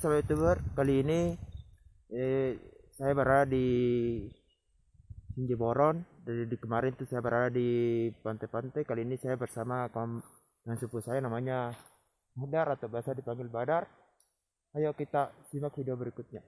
sahabat YouTuber, kali ini saya berada di Sinjai Borong. Dari kemarin tuh saya berada di pantai-pantai. Kali ini saya bersama kawan sepupu saya, namanya Badar atau biasa dipanggil Badar. Ayo kita simak video berikutnya.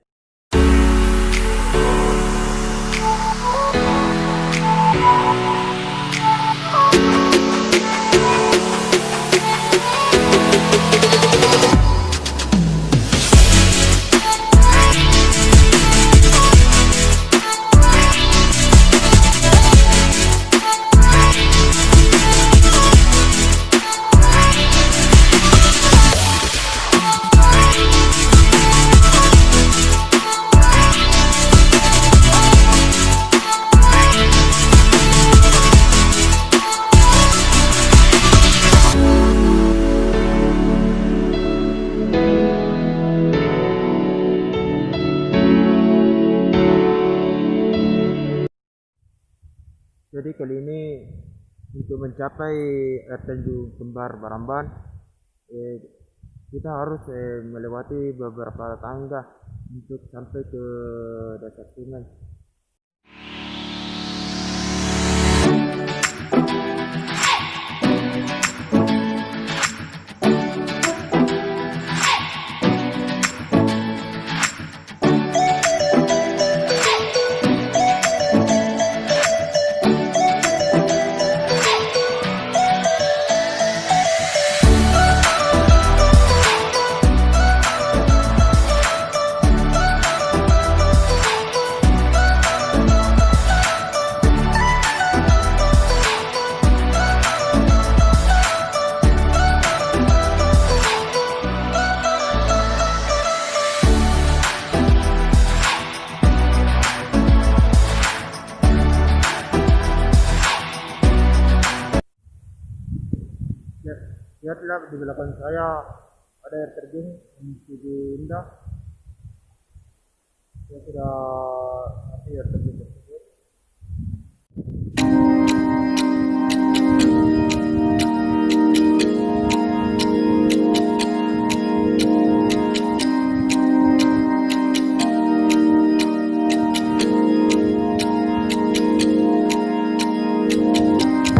Jadi kali ini untuk mencapai Terjun Kembar Barambang, kita harus melewati beberapa tangga untuk sampai ke dasar sungai. Lihatlah di belakang saya ada air terjun yang cukup indah. Saya sudah sampai air terjun tersebut.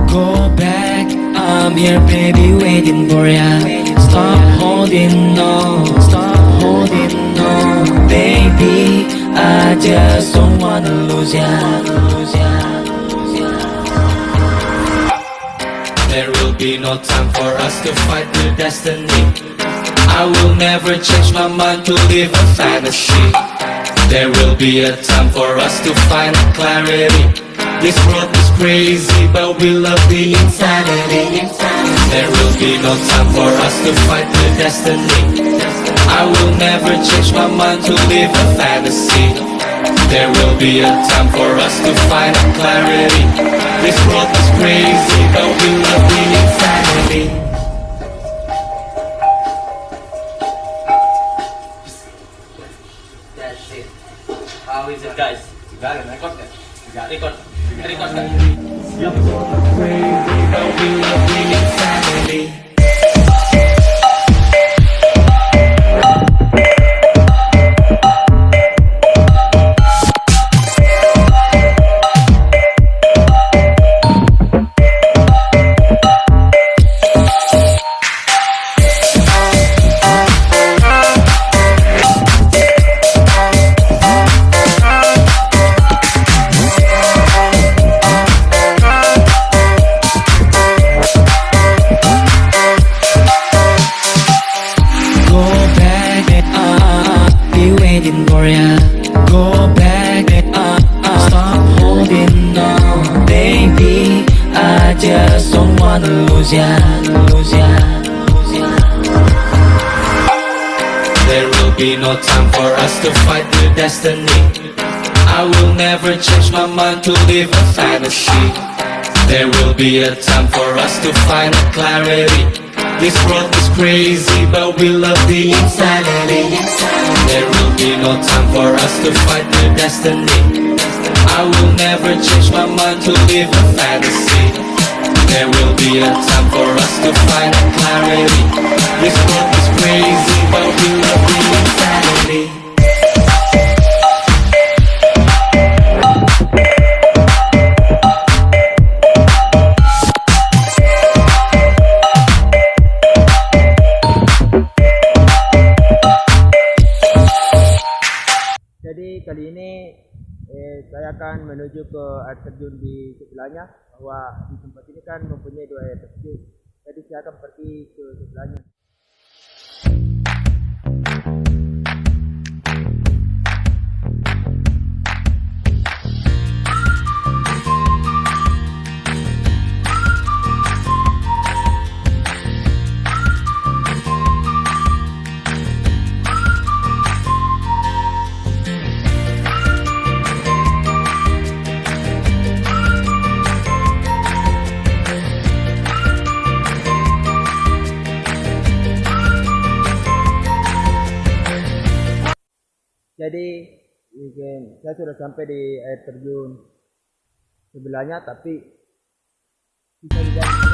Go back, I'm here baby waiting for ya. Stop holding on, baby, I just don't wanna lose ya. There will be no time for us to fight with destiny. I will never change my mind to live a fantasy. There will be a time for us to find clarity. This world is crazy, but we love the insanity. There will be no time for us to fight with destiny. I will never change my mind to live a fantasy. There will be a time for us to find clarity. This world is crazy, but we love the insanity. That's it. How is it, guys? You got it, record it. You got it, record. Crazy, but we love the insanity. Go back, stop holding on, baby, I just don't wanna lose ya. There will be no time for us to fight with destiny. I will never change my mind to live a fantasy. There will be a time for us to find clarity. This world is crazy, but we love the insanity. There will be no time for us to fight with destiny. I will never change my mind to live a fantasy. There will be a time for us to find clarity. This world is crazy, but we love the insanity. saya akan menuju ke air terjun di sebelahnya, bahwa di tempat ini kan mempunyai 2 air terjun. Jadi saya akan pergi ke sebelahnya. Jadi saya sudah sampai di air terjun sebelahnya, tapi bisa dilihat